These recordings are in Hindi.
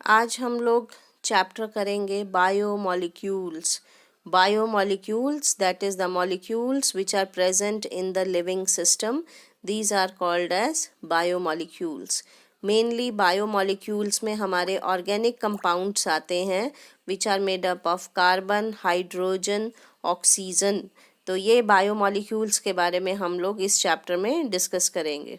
आज हम लोग चैप्टर करेंगे biomolecules. Biomolecules, that is the molecules which are present in the living system. These are called as biomolecules. Mainly biomolecules में हमारे organic compounds आते हैं which are made up of carbon, hydrogen, oxygen. तो ये बायोमोलिक्यूल्स के बारे में हम लोग इस चैप्टर में डिस्कस करेंगे।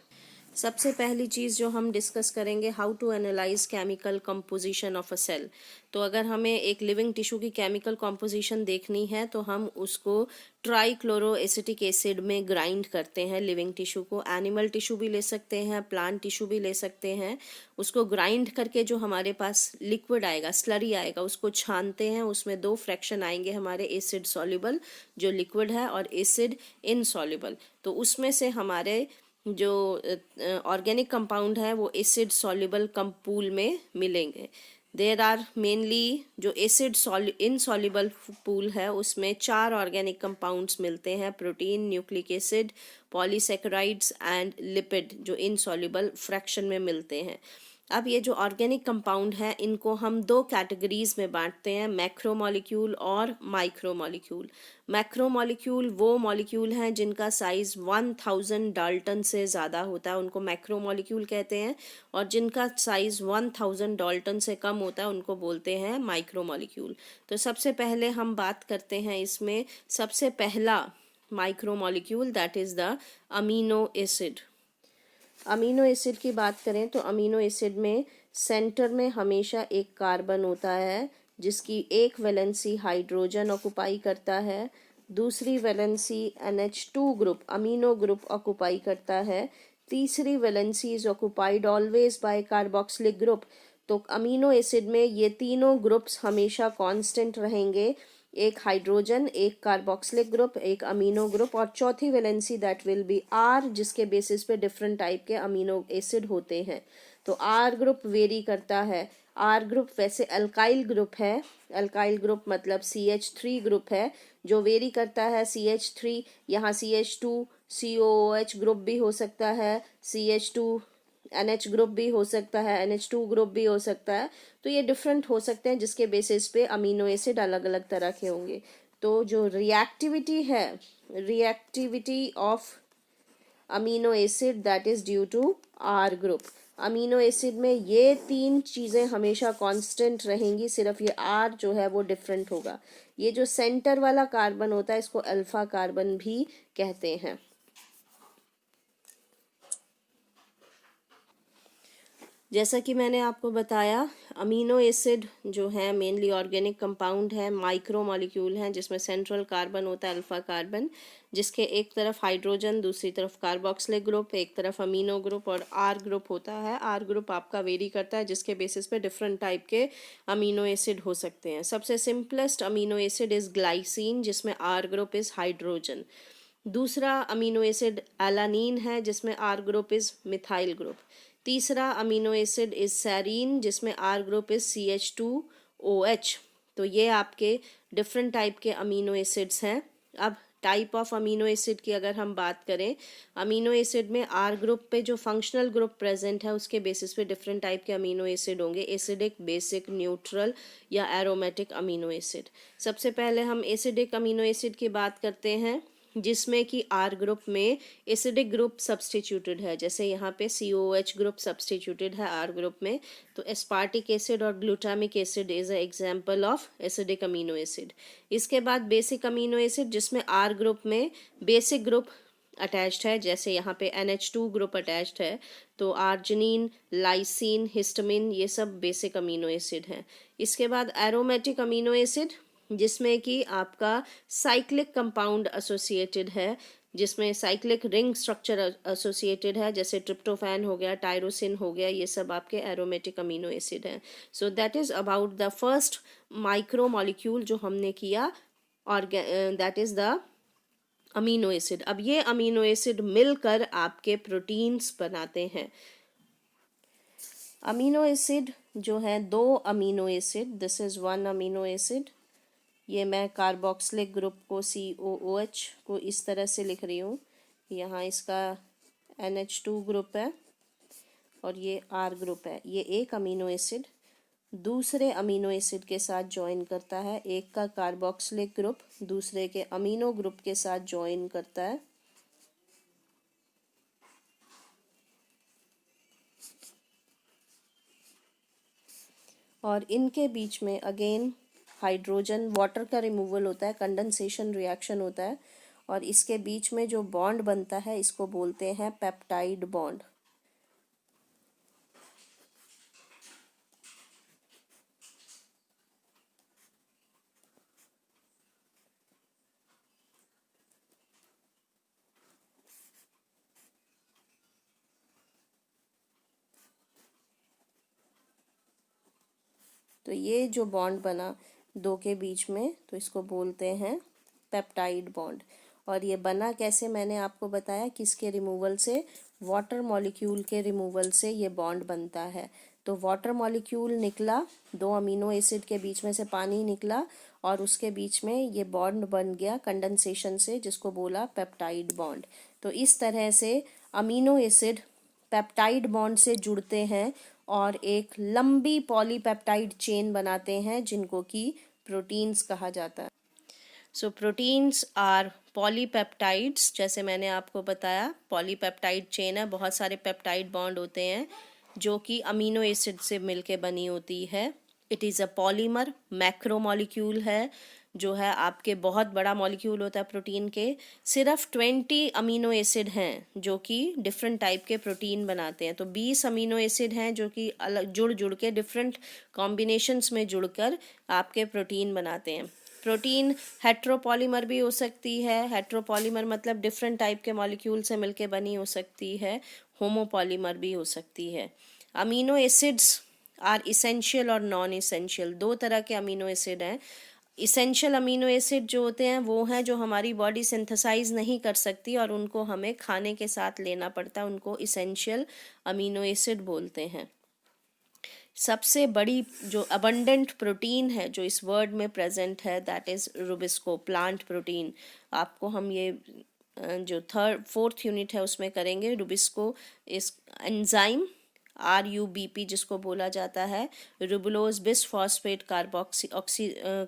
सबसे पहली चीज़ जो हम डिस्कस करेंगे, how to analyse chemical composition of a cell. तो अगर हमें एक लिविंग टिश्यू की केमिकल कंपोजिशन देखनी है तो हम उसको ट्राईक्लोरोएसिटिक एसिड में ग्राइंड करते हैं। लिविंग टिश्यू को एनिमल टिश्यू भी ले सकते हैं, प्लांट टिश्यू भी ले सकते हैं। उसको ग्राइंड करके जो हमारे पास लिक्विड आएगा, स्लरी आएगा, उसको छानते हैं। उसमें दो फ्रैक्शन आएंगे हमारे, एसिड सॉल्युबल जो लिक्विड है और एसिड इनसॉल्युबल। तो उसमें से हमारे जो ऑर्गेनिक कंपाउंड है वो एसिड सॉल्युबल पूल में मिलेंगे। देर आर मेनली जो एसिड इनसॉल्युबल पूल है उसमें 4 ऑर्गेनिक कंपाउंड्स मिलते हैं, protein, nucleic acid, polysaccharides and lipid, जो इनसॉल्युबल फ्रैक्शन में मिलते हैं। अब ये जो ऑर्गेनिक कंपाउंड है इनको हम 2 कैटेगरीज में बांटते हैं, मैक्रोमोलिक्यूल और माइक्रोमोलिक्यूल। मैक्रोमोलिक्यूल वो मॉलिक्यूल हैं जिनका साइज 1000 डाल्टन से ज़्यादा होता है, उनको मैक्रोमोलिक्यूल कहते हैं। और जिनका साइज 1000 डाल्टन से कम होता है उनको बोलते हैं माइक्रोमोलिक्यूल। तो सबसे पहले हम बात करते हैं इसमें सबसे पहला micromolecule, that is the amino acid. Amino acid की बात करें तो अमीनो एसिड में सेंटर में हमेशा एक कार्बन होता है जिसकी एक वैलेंसी हाइड्रोजन ऑक्युपाई करता है, दूसरी valency NH2 group amino group occupy करता है, तीसरी valency is occupied always by carboxylic group. तो अमीनो एसिड में ये तीनों ग्रुप्स हमेशा कांस्टेंट रहेंगे, एक हाइड्रोजन, एक कार्बोक्सिलिक ग्रुप, एक अमीनो ग्रुप, और चौथी valency that will be R, जिसके बेसिस पे डिफरेंट टाइप के अमीनो एसिड होते हैं। तो आर ग्रुप वेरी करता है। आर ग्रुप वैसे अल्काइल ग्रुप है, अल्काइल ग्रुप मतलब CH3 ग्रुप है जो वेरी करता है। CH3 यहाँ CH2 COOH ग्रुप भी हो सकता है, CH2 NH ग्रुप भी हो सकता है, NH2 ग्रुप भी हो सकता है। तो ये डिफरेंट हो सकते हैं जिसके बेसिस पे अमीनो एसिड अलग अलग तरह के होंगे। तो जो रिएक्टिविटी है, reactivity of amino acid that is due to R group. Amino acid में ये 3 चीज़ें हमेशा कांस्टेंट रहेंगी, सिर्फ ये आर जो है वो डिफरेंट होगा। ये जो सेंटर वाला कार्बन होता है इसको अल्फा कार्बन भी कहते हैं। जैसा कि मैंने आपको बताया, अमीनो एसिड जो है मेनली ऑर्गेनिक कंपाउंड है, माइक्रो मॉलिक्यूल हैं जिसमें सेंट्रल कार्बन होता है अल्फा कार्बन, जिसके एक तरफ हाइड्रोजन, दूसरी तरफ कार्बोक्सिलिक ग्रुप, एक तरफ अमीनो ग्रुप और आर ग्रुप होता है। आर ग्रुप आपका वेरी करता है जिसके बेसिस पे डिफरेंट टाइप के अमीनो एसिड हो सकते हैं। सबसे simplest amino acid is glycine जिसमें आर ग्रुप इज़ हाइड्रोजन। दूसरा अमीनो एसिड एलानीन है जिसमें R group is methyl group. तीसरा अमीनो एसिड इज सेरीन जिसमें आर ग्रुप इज CH2OH। तो ये आपके डिफरेंट टाइप के अमीनो एसिड्स हैं। अब टाइप ऑफ अमीनो एसिड की अगर हम बात करें, अमीनो एसिड में आर ग्रुप पे जो फंक्शनल ग्रुप प्रेजेंट है उसके बेसिस पे डिफरेंट टाइप के अमीनो एसिड होंगे, एसिडिक, बेसिक, न्यूट्रल या एरोमेटिक अमीनो एसिड। सबसे पहले हम एसिडिक अमीनो एसिड की बात करते हैं जिसमें कि आर ग्रुप में एसिडिक ग्रुप सब्सटीट्यूटेड है, जैसे यहाँ पे COOH ग्रुप सब्सटीट्यूटेड है आर ग्रुप में। तो एस्पार्टिक एसिड और glutamic acid is a example of acidic amino acid. इसके बाद बेसिक अमीनो एसिड जिसमें आर ग्रुप में बेसिक ग्रुप अटैच्ड है, जैसे यहाँ पे NH2 ग्रुप अटैच्ड है। तो आर्जिनिन, लाइसिन, हिस्टामिन ये सब बेसिक अमीनो एसिड हैं। इसके बाद एरोमेटिक अमीनो एसिड जिसमें कि आपका साइक्लिक कंपाउंड एसोसिएटेड है, जिसमें साइक्लिक रिंग स्ट्रक्चर एसोसिएटेड है, जैसे ट्रिप्टोफैन हो गया, टायरोसिन हो गया, ये सब आपके एरोमेटिक अमीनो एसिड हैं। So that is about the first micro molecule जो हमने किया, और that is the amino acid. अब ये अमीनो एसिड मिलकर आपके प्रोटीन्स बनाते हैं। अमीनो एसिड जो है 2 amino acid, this is 1 amino acid. ये मैं कार्बोक्सिलिक ग्रुप को COOH को इस तरह से लिख रही हूँ। यहाँ इसका NH2 ग्रुप है और ये आर ग्रुप है। ये एक अमीनो एसिड दूसरे अमीनो एसिड के साथ ज्वाइन करता है, एक का कार्बोक्सिलिक ग्रुप दूसरे के अमीनो ग्रुप के साथ ज्वाइन करता है, और इनके बीच में अगेन हाइड्रोजन वाटर का रिमूवल होता है, कंडेंसेशन रिएक्शन होता है, और इसके बीच में जो बॉन्ड बनता है इसको बोलते हैं पेप्टाइड बॉन्ड। तो ये जो बॉन्ड बना दो के बीच में, तो इसको बोलते हैं पेप्टाइड बॉन्ड। और ये बना कैसे, मैंने आपको बताया किसके रिमूवल से, वाटर मॉलिक्यूल के रिमूवल से ये बॉन्ड बनता है। तो वाटर मॉलिक्यूल निकला, दो अमीनो एसिड के बीच में से पानी निकला और उसके बीच में ये बॉन्ड बन गया कंडेंसेशन से, जिसको बोला पेप्टाइड बॉन्ड। तो इस तरह से अमीनो एसिड पेप्टाइड बॉन्ड से जुड़ते हैं और एक लंबी पॉलीपेप्टाइड चेन बनाते हैं, जिनको कि प्रोटीन्स कहा जाता है। सो प्रोटीन्स आर पॉलीपेप्टाइड्स, जैसे मैंने आपको बताया पॉलीपेप्टाइड चेन है, बहुत सारे पेप्टाइड बॉन्ड होते हैं जो कि अमीनो एसिड से मिलके बनी होती है। It is a polymer, macromolecule है, जो है आपके बहुत बड़ा मॉलिक्यूल होता है प्रोटीन के। सिर्फ 20 अमीनो एसिड हैं जो कि डिफरेंट टाइप के प्रोटीन बनाते हैं। तो 20 अमीनो एसिड हैं जो कि अलग जुड़ जुड़ के डिफरेंट कॉम्बिनेशंस में जुड़कर आपके प्रोटीन बनाते हैं। प्रोटीन हेट्रोपॉलीमर भी हो सकती है, हेट्रोपॉलीमर मतलब डिफरेंट टाइप के मॉलिक्यूल से मिलके बनी हो सकती है, होमोपॉलीमर भी हो सकती है। अमीनो एसिड्स आर इसेंशियल और नॉन इसेंशियल, दो तरह के अमीनो एसिड हैं। इसेंशियल अमीनो एसिड जो होते हैं वो हैं जो हमारी बॉडी सिंथेसाइज नहीं कर सकती और उनको हमें खाने के साथ लेना पड़ता है, उनको इसेंशियल अमीनो एसिड बोलते हैं। सबसे बड़ी जो अबंडेंट प्रोटीन है जो इस वर्ड में प्रेजेंट है, that is Rubisco, plant protein. आपको हम ये जो फोर्थ यूनिट है उसमें करेंगे। रुबिस्को इस एंजाइम RUBP जिसको बोला जाता है, ribulose bisphosphate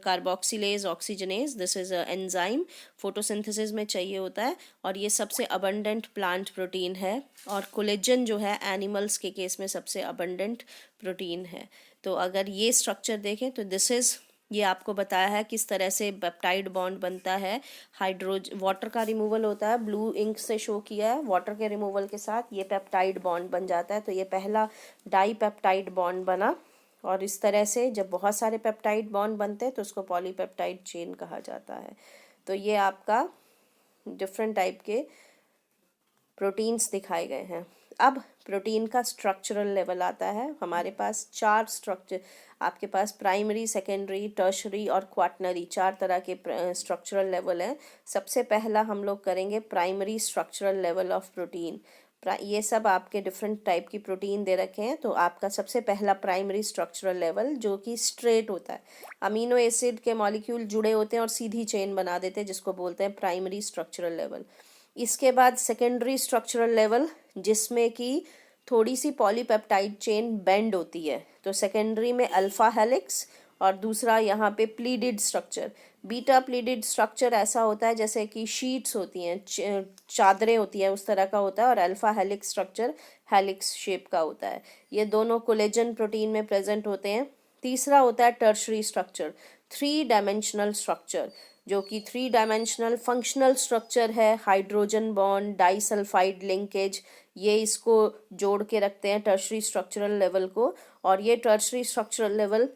carboxylase oxygenase, this is a enzyme, photosynthesis में चाहिए होता है और ये सबसे अबंडेंट प्लांट प्रोटीन है। और कोलेजन जो है एनिमल्स के केस में सबसे अबंडेंट प्रोटीन है। तो अगर ये स्ट्रक्चर देखें तो दिस इज, ये आपको बताया है किस तरह से पेप्टाइड बॉन्ड बनता है। वाटर का रिमूवल होता है, ब्लू इंक से शो किया है, वाटर के रिमूवल के साथ ये पेप्टाइड बॉन्ड बन जाता है। तो ये पहला डाई पेप्टाइड बॉन्ड बना, और इस तरह से जब बहुत सारे पेप्टाइड बॉन्ड बनते हैं तो उसको पॉलीपेप्टाइड चेन कहा जाता है। तो ये आपका डिफरेंट टाइप के प्रोटीन्स दिखाए गए हैं। अब प्रोटीन का स्ट्रक्चरल लेवल आता है। हमारे पास चार स्ट्रक्चर, आपके पास प्राइमरी, सेकेंडरी, टर्शरी और क्वाटनरी, चार तरह के स्ट्रक्चरल लेवल हैं। सबसे पहला हम लोग करेंगे primary structural level of protein. ये सब आपके डिफरेंट टाइप की प्रोटीन दे रखे हैं। तो आपका सबसे पहला प्राइमरी स्ट्रक्चरल लेवल जो कि स्ट्रेट होता है, अमीनो एसिड के मॉलिक्यूल जुड़े होते हैं और सीधी चेन बना देते हैं, जिसको बोलते हैं प्राइमरी स्ट्रक्चरल लेवल। इसके बाद सेकेंडरी स्ट्रक्चरल लेवल, जिसमें कि थोड़ी सी पॉलीपेप्टाइड चेन बेंड होती है। तो सेकेंडरी में अल्फा हेलिक्स और दूसरा यहाँ पे प्लीडिड स्ट्रक्चर। बीटा प्लीडिड स्ट्रक्चर ऐसा होता है जैसे कि शीट्स होती हैं, चादरें होती हैं, उस तरह का होता है। और alpha helix structure helix shape का होता है। ये दोनों कोलेजन प्रोटीन में प्रेजेंट होते हैं। तीसरा होता है टर्शरी स्ट्रक्चर, 3 डायमेंशनल स्ट्रक्चर, जो कि 3 डायमेंशनल फंक्शनल स्ट्रक्चर है। हाइड्रोजन बॉन्ड, डाइसल्फाइड लिंकेज, ये इसको जोड़ के रखते हैं टर्शरी स्ट्रक्चरल लेवल को। और ये टर्शरी स्ट्रक्चरल लेवल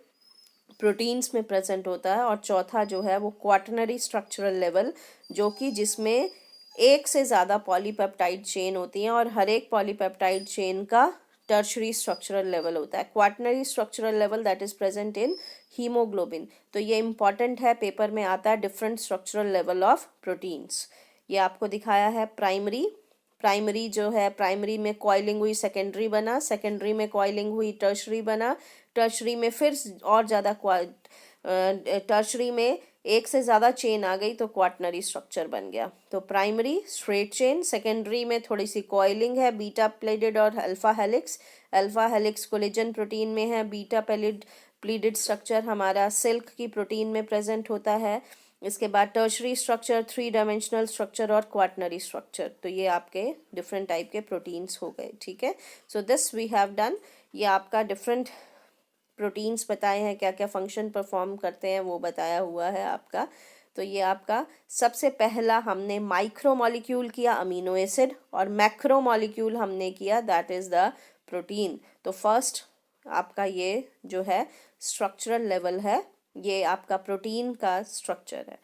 प्रोटीन्स में प्रेजेंट होता है। और चौथा जो है वो क्वाटरनरी स्ट्रक्चरल लेवल, जो कि जिसमें एक से ज़्यादा पॉलीपेप्टाइड चेन होती हैं और हर एक पॉलीपेप्टाइड चेन का टर्शरी स्ट्रक्चरल लेवल होता है। Quaternary structural level that is present in haemoglobin. तो ये इंपॉर्टेंट है, पेपर में आता है different structural level of proteins. ये आपको दिखाया है प्राइमरी। प्राइमरी जो है, प्राइमरी में कॉइलिंग हुई सेकेंडरी बना, सेकेंडरी में कॉइलिंग हुई टर्शरी बना, टर्शरी में फिर और ज़्यादा टर्शरी में एक से ज़्यादा चेन आ गई तो क्वाटनरी स्ट्रक्चर बन गया। तो प्राइमरी स्ट्रेट चेन, सेकेंडरी में थोड़ी सी कॉइलिंग है, बीटा प्लेटेड और alpha helix. Alpha helix collagen protein में है, बीटा प्लीटेड स्ट्रक्चर हमारा सिल्क की प्रोटीन में प्रेजेंट होता है। इसके बाद टर्शरी स्ट्रक्चर, 3 डायमेंशनल स्ट्रक्चर और क्वाटनरी स्ट्रक्चर। तो ये आपके डिफरेंट टाइप के प्रोटीन्स हो गए, ठीक है। So this we have done. ये आपका डिफरेंट प्रोटीन्स बताए हैं, क्या क्या फंक्शन परफॉर्म करते हैं वो बताया हुआ है आपका। तो ये आपका सबसे पहला हमने माइक्रो मॉलिक्यूल किया अमीनो एसिड, और मैक्रो मॉलिक्यूल हमने किया दैट इज द प्रोटीन। तो फर्स्ट आपका ये जो है स्ट्रक्चरल लेवल है, ये आपका प्रोटीन का स्ट्रक्चर है।